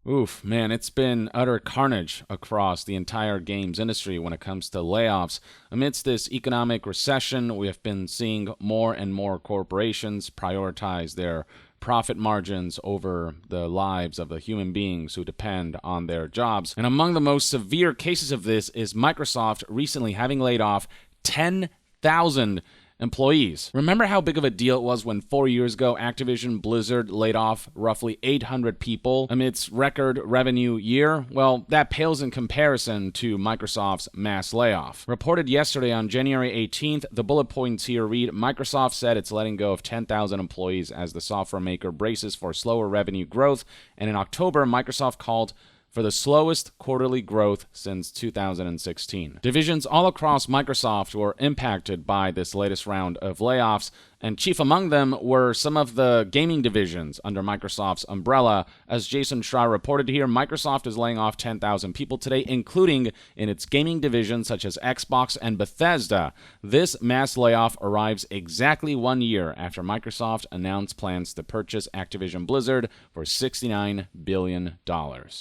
Oof, man, it's been utter carnage across the entire games industry when it comes to layoffs. Amidst this economic recession, we have been seeing more and more corporations prioritize their profit margins over the lives of the human beings who depend on their jobs. And among the most severe cases of this is Microsoft recently having laid off 10,000 employees. Remember how big of a deal it was when 4 years ago Activision Blizzard laid off roughly 800 people amidst record revenue year? Well, that pales in comparison to Microsoft's mass layoff. Reported yesterday on January 18th, the bullet points here read, Microsoft said it's letting go of 10,000 employees as the software maker braces for slower revenue growth, and in October, Microsoft called for the slowest quarterly growth since 2016. Divisions all across Microsoft were impacted by this latest round of layoffs, and chief among them were some of the gaming divisions under Microsoft's umbrella. As Jason Schreier reported here, Microsoft is laying off 10,000 people today, including in its gaming divisions such as Xbox and Bethesda. This mass layoff arrives exactly 1 year after Microsoft announced plans to purchase Activision Blizzard for $69 billion.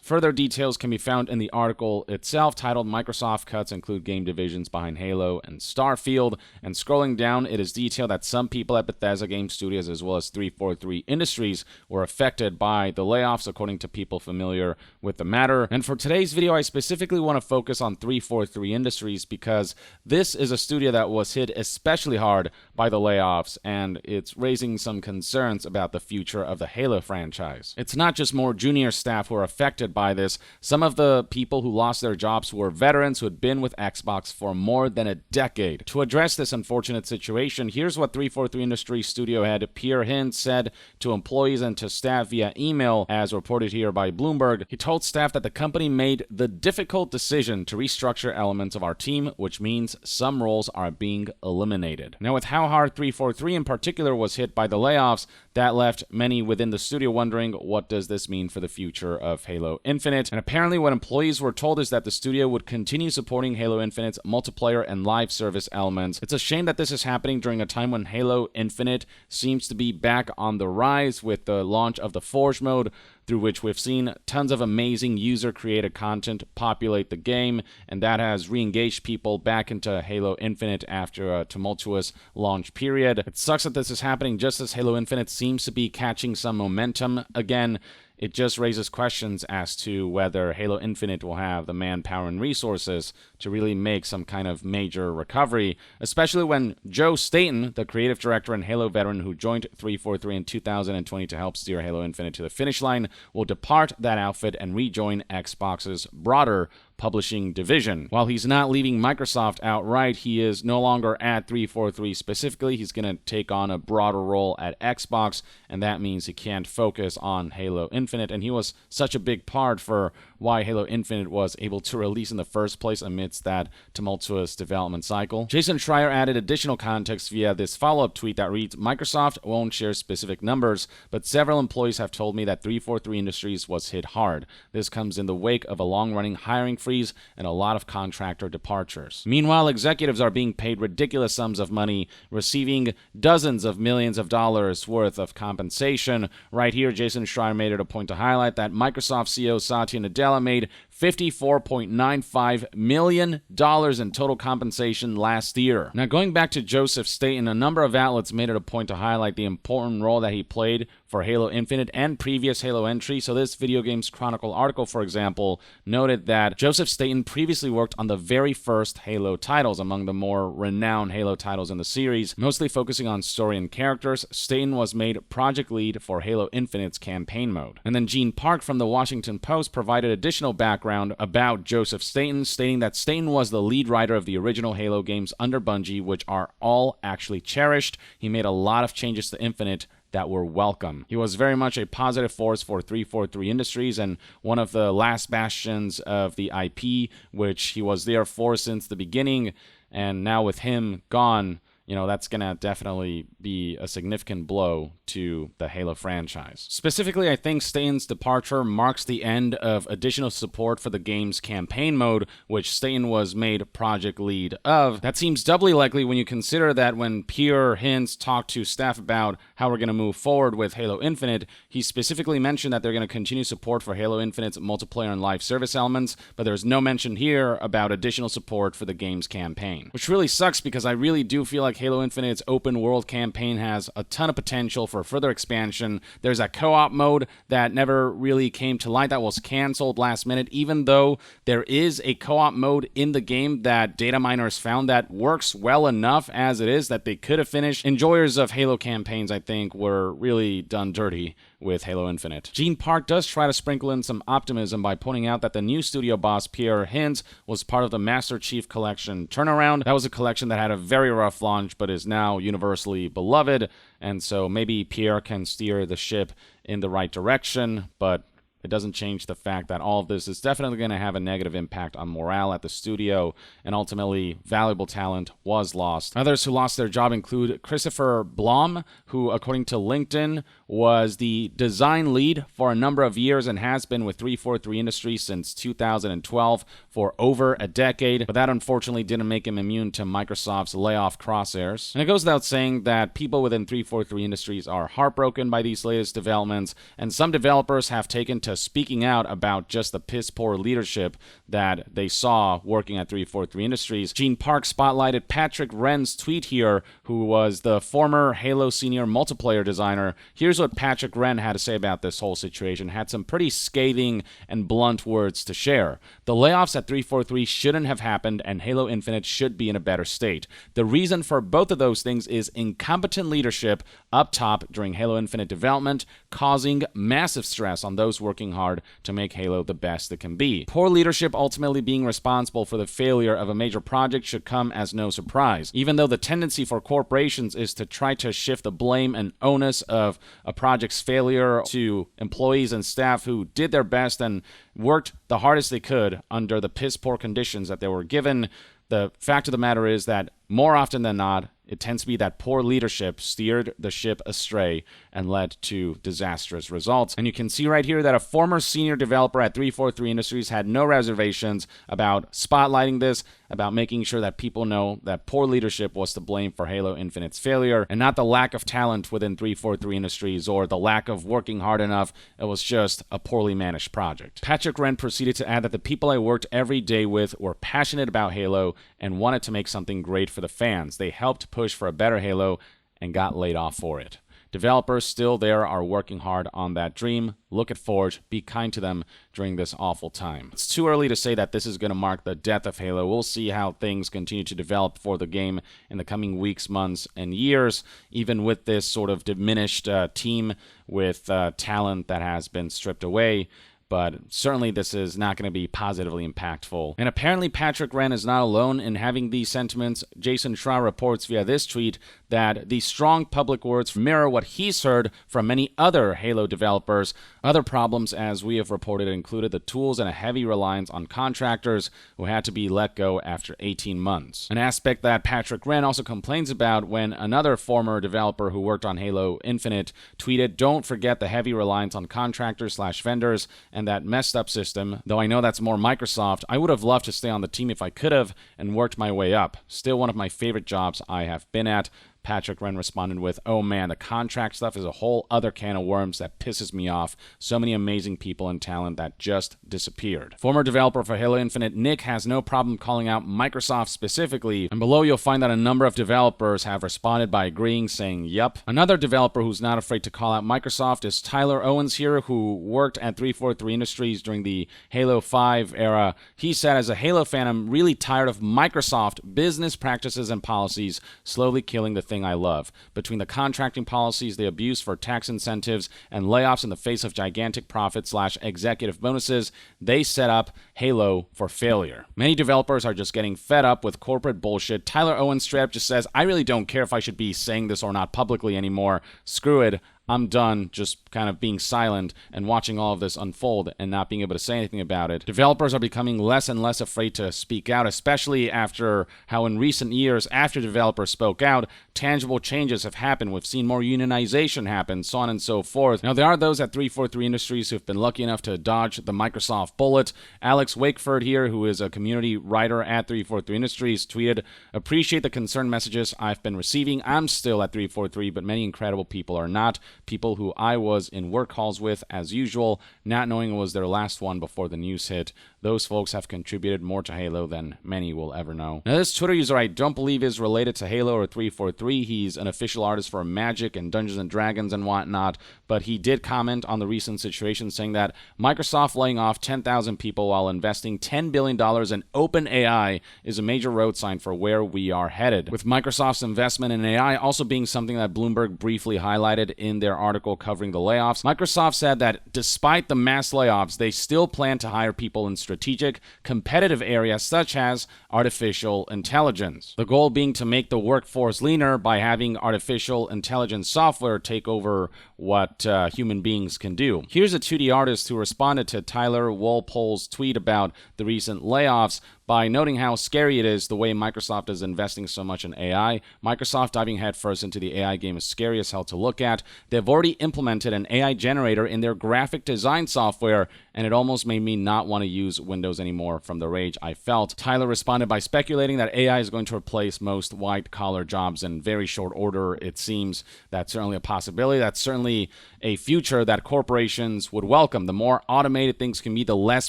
Further details can be found in the article itself titled Microsoft Cuts Include Game Divisions Behind Halo and Starfield, and scrolling down it is detailed that some people at Bethesda Game Studios as well as 343 Industries were affected by the layoffs, according to people familiar with the matter. And for today's video, I specifically want to focus on 343 Industries because this is a studio that was hit especially hard by the layoffs, and it's raising some concerns about the future of the Halo franchise. It's not just more junior staff who are affected by this. Some of the people who lost their jobs were veterans who had been with Xbox for more than a decade. To address this unfortunate situation, here's what 343 Industries studio head Pierre Hint said to employees and to staff via email, as reported here by Bloomberg. He told staff that the company made the difficult decision to restructure elements of our team, which means some roles are being eliminated. Now, with how hard 343 in particular was hit by the layoffs, that left many within the studio wondering, what does this mean for the future of Halo Infinite? And apparently what employees were told is that the studio would continue supporting Halo Infinite's multiplayer and live service elements. It's a shame that this is happening during a time when Halo Infinite seems to be back on the rise with the launch of the Forge mode, through which we've seen tons of amazing user-created content populate the game, and that has re-engaged people back into Halo Infinite after a tumultuous launch period. It sucks that this is happening just as Halo Infinite seems to be catching some momentum again. It just raises questions as to whether Halo Infinite will have the manpower and resources to really make some kind of major recovery, especially when Joe Staten, the creative director and Halo veteran who joined 343 in 2020 to help steer Halo Infinite to the finish line, will depart that outfit and rejoin Xbox's broader publishing division. While he's not leaving Microsoft outright, he is no longer at 343 specifically. He's going to take on a broader role at Xbox, and that means he can't focus on Halo Infinite. And he was such a big part for why Halo Infinite was able to release in the first place amidst that tumultuous development cycle. Jason Schreier added additional context via this follow-up tweet that reads, Microsoft won't share specific numbers, but several employees have told me that 343 Industries was hit hard. This comes in the wake of a long-running hiring freeze and a lot of contractor departures. Meanwhile, executives are being paid ridiculous sums of money, receiving dozens of millions of dollars worth of compensation. Right here, Jason Schreier made it a point to highlight that Microsoft CEO Satya Nadella made $54.95 million in total compensation last year. Now, going back to Joseph Staten, a number of outlets made it a point to highlight the important role that he played for Halo Infinite and previous Halo entries. So this Video Games Chronicle article, for example, noted that Joseph Staten previously worked on the very first Halo titles, among the more renowned Halo titles in the series, mostly focusing on story and characters. Staten was made project lead for Halo Infinite's campaign mode. And then Gene Park from the Washington Post provided additional background about Joseph Staten, stating that Staten was the lead writer of the original Halo games under Bungie, which are all actually cherished. He made a lot of changes to Infinite that were welcome. He was very much a positive force for 343 Industries and one of the last bastions of the IP, which he was there for since the beginning. And now with him gone, that's going to definitely be a significant blow to the Halo franchise. Specifically, I think Staten's departure marks the end of additional support for the game's campaign mode, which Staten was made project lead of. That seems doubly likely when you consider that when Pierre Hintz talked to staff about how we're going to move forward with Halo Infinite, he specifically mentioned that they're going to continue support for Halo Infinite's multiplayer and live service elements, but there's no mention here about additional support for the game's campaign. Which really sucks because I really do feel like Halo Infinite's open world campaign has a ton of potential for further expansion. There's a co-op mode that never really came to light, that was canceled last minute, even though there is a co-op mode in the game that data miners found that works well enough as it is that they could have finished. Enjoyers of Halo campaigns, I think, were really done dirty with Halo Infinite. Gene Park does try to sprinkle in some optimism by pointing out that the new studio boss, Pierre Hintz, was part of the Master Chief Collection turnaround. That was a collection that had a very rough launch, but is now universally beloved, and so maybe Pierre can steer the ship in the right direction, but it doesn't change the fact that all of this is definitely going to have a negative impact on morale at the studio, and ultimately, valuable talent was lost. Others who lost their job include Christopher Blom, who, according to LinkedIn, was the design lead for a number of years and has been with 343 Industries since 2012 for over a decade, but that unfortunately didn't make him immune to Microsoft's layoff crosshairs. And it goes without saying that people within 343 Industries are heartbroken by these latest developments, and some developers have taken to speaking out about just the piss-poor leadership that they saw working at 343 Industries. Gene Park spotlighted Patrick Wren's tweet here, who was the former Halo senior multiplayer designer. Here's what Patrick Wren had to say about this whole situation. Had some pretty scathing and blunt words to share. The layoffs at 343 shouldn't have happened, and Halo Infinite should be in a better state. The reason for both of those things is incompetent leadership up top during Halo Infinite development, causing massive stress on those working hard to make Halo the best it can be. Poor leadership ultimately being responsible for the failure of a major project should come as no surprise, even though the tendency for corporations is to try to shift the blame and onus of a project's failure to employees and staff who did their best and worked the hardest they could under the piss-poor conditions that they were given. The fact of the matter is that more often than not, it tends to be that poor leadership steered the ship astray and led to disastrous results. And you can see right here that a former senior developer at 343 Industries had no reservations about spotlighting this, about making sure that people know that poor leadership was to blame for Halo Infinite's failure, and not the lack of talent within 343 Industries or the lack of working hard enough. It was just a poorly managed project. Patrick Wren proceeded to add that the people I worked every day with were passionate about Halo and wanted to make something great for the fans. They helped push for a better Halo and got laid off for it. Developers still there are working hard on that dream. Look at Forge. Be kind to them during this awful time. It's too early to say that this is going to mark the death of Halo. We'll see how things continue to develop for the game in the coming weeks, months, and years, even with this sort of diminished team with talent that has been stripped away. But certainly this is not going to be positively impactful. And apparently Patrick Wren is not alone in having these sentiments. Jason Schreier reports via this tweet that the strong public words mirror what he's heard from many other Halo developers. Other problems, as we have reported, included the tools and a heavy reliance on contractors who had to be let go after 18 months. An aspect that Patrick Wren also complains about when another former developer who worked on Halo Infinite tweeted, "Don't forget the heavy reliance on contractors/vendors and that messed up system. Though I know that's more Microsoft, I would have loved to stay on the team if I could have and worked my way up. Still one of my favorite jobs I have been at." Patrick Wren responded with, "Oh man, the contract stuff is a whole other can of worms that pisses me off. So many amazing people and talent that just disappeared." Former developer for Halo Infinite, Nick, has no problem calling out Microsoft specifically, and below you'll find that a number of developers have responded by agreeing, saying, "Yup." Another developer who's not afraid to call out Microsoft is Tyler Owens here, who worked at 343 Industries during the Halo 5 era. He said, "As a Halo fan, I'm really tired of Microsoft business practices and policies slowly killing the thing I love. Between the contracting policies they abuse for tax incentives and layoffs in the face of gigantic profit/executive bonuses, they set up Halo for failure." Many developers are just getting fed up with corporate bullshit. Tyler Owens straight up just says, "I really don't care if I should be saying this or not publicly anymore. Screw it. I'm done just kind of being silent and watching all of this unfold and not being able to say anything about it. Developers are becoming less and less afraid to speak out, especially after how in recent years, after developers spoke out, tangible changes have happened. We've seen more unionization happen, so on and so forth. Now, there are those at 343 Industries who've been lucky enough to dodge the Microsoft bullet. Alex Wakeford here, who is a community writer at 343 Industries, tweeted, "Appreciate the concerned messages I've been receiving. I'm still at 343, but many incredible people are not. People who I was in work calls with, as usual, not knowing it was their last one before the news hit. Those folks have contributed more to Halo than many will ever know." Now, this Twitter user I don't believe is related to Halo or 343. He's an official artist for Magic and Dungeons and Dragons and whatnot, but he did comment on the recent situation saying that Microsoft laying off 10,000 people while investing $10 billion in OpenAI is a major road sign for where we are headed. With Microsoft's investment in AI also being something that Bloomberg briefly highlighted in their article covering the layoffs, Microsoft said that despite the mass layoffs, they still plan to hire people in strategic, competitive areas such as artificial intelligence. The goal being to make the workforce leaner by having artificial intelligence software take over what human beings can do. Here's a 2D artist who responded to Tyler Walpole's tweet about the recent layoffs by noting how scary it is the way Microsoft is investing so much in AI. Microsoft diving headfirst into the AI game is scary as hell to look at. They've already implemented an AI generator in their graphic design software, and it almost made me not want to use Windows anymore from the rage I felt. Tyler responded by speculating that AI is going to replace most white-collar jobs in very short order. It seems that's certainly a possibility. That's certainly a future that corporations would welcome. The more automated things can be, the less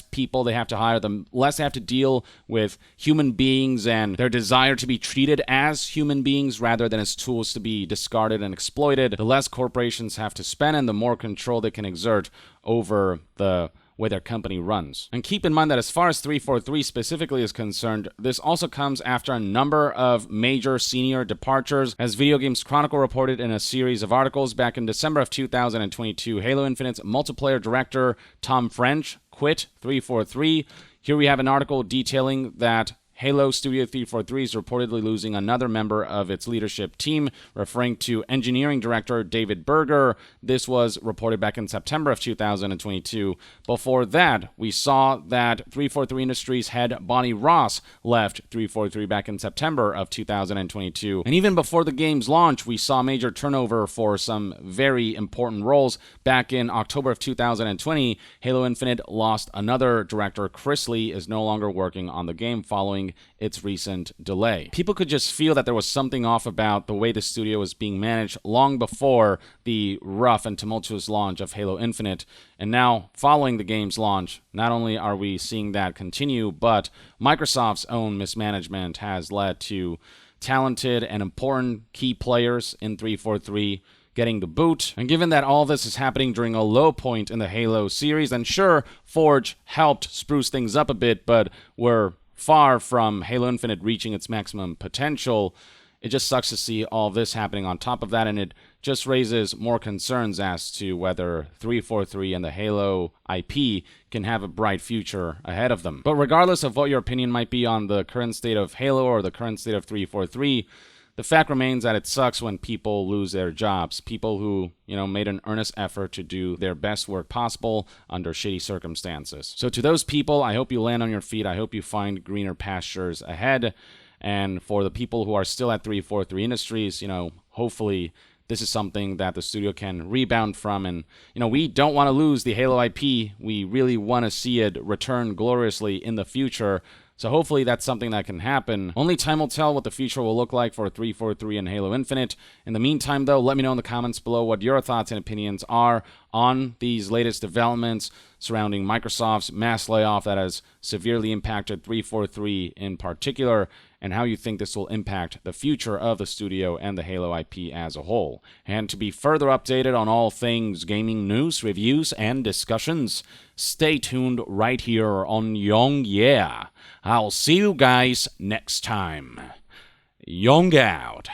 people they have to hire, the less they have to deal with human beings and their desire to be treated as human beings rather than as tools to be discarded and exploited. The less corporations have to spend and the more control they can exert over the way their company runs. And keep in mind that as far as 343 specifically is concerned, this also comes after a number of major senior departures. As Video Games Chronicle reported in a series of articles back in December of 2022, Halo Infinite's multiplayer director Tom French quit 343. Here we have an article detailing that Halo Studio 343 is reportedly losing another member of its leadership team, referring to engineering director David Berger. This was reported back in September of 2022. Before that, we saw that 343 Industries head Bonnie Ross left 343 back in September of 2022. And even before the game's launch, we saw major turnover for some very important roles. Back in October of 2020, Halo Infinite lost another director. Chris Lee is no longer working on the game following its recent delay. People could just feel that there was something off about the way the studio was being managed long before the rough and tumultuous launch of Halo Infinite. And now, following the game's launch, not only are we seeing that continue, but Microsoft's own mismanagement has led to talented and important key players in 343 getting the boot. And given that all this is happening during a low point in the Halo series, and sure, Forge helped spruce things up a bit, but we're far from Halo Infinite reaching its maximum potential, it just sucks to see all this happening on top of that, and it just raises more concerns as to whether 343 and the Halo IP can have a bright future ahead of them. But regardless of what your opinion might be on the current state of Halo or the current state of 343, the fact remains that it sucks when people lose their jobs. People who, made an earnest effort to do their best work possible under shitty circumstances. So to those people, I hope you land on your feet. I hope you find greener pastures ahead. And for the people who are still at 343 Industries, hopefully this is something that the studio can rebound from. And, we don't want to lose the Halo IP. We really want to see it return gloriously in the future. So hopefully that's something that can happen. Only time will tell what the future will look like for 343 and Halo Infinite. In the meantime, though, let me know in the comments below what your thoughts and opinions are on these latest developments surrounding Microsoft's mass layoff that has severely impacted 343 in particular, and how you think this will impact the future of the studio and the Halo IP as a whole. And to be further updated on all things gaming news, reviews, and discussions, stay tuned right here on Young Yeah. I'll see you guys next time. Young out.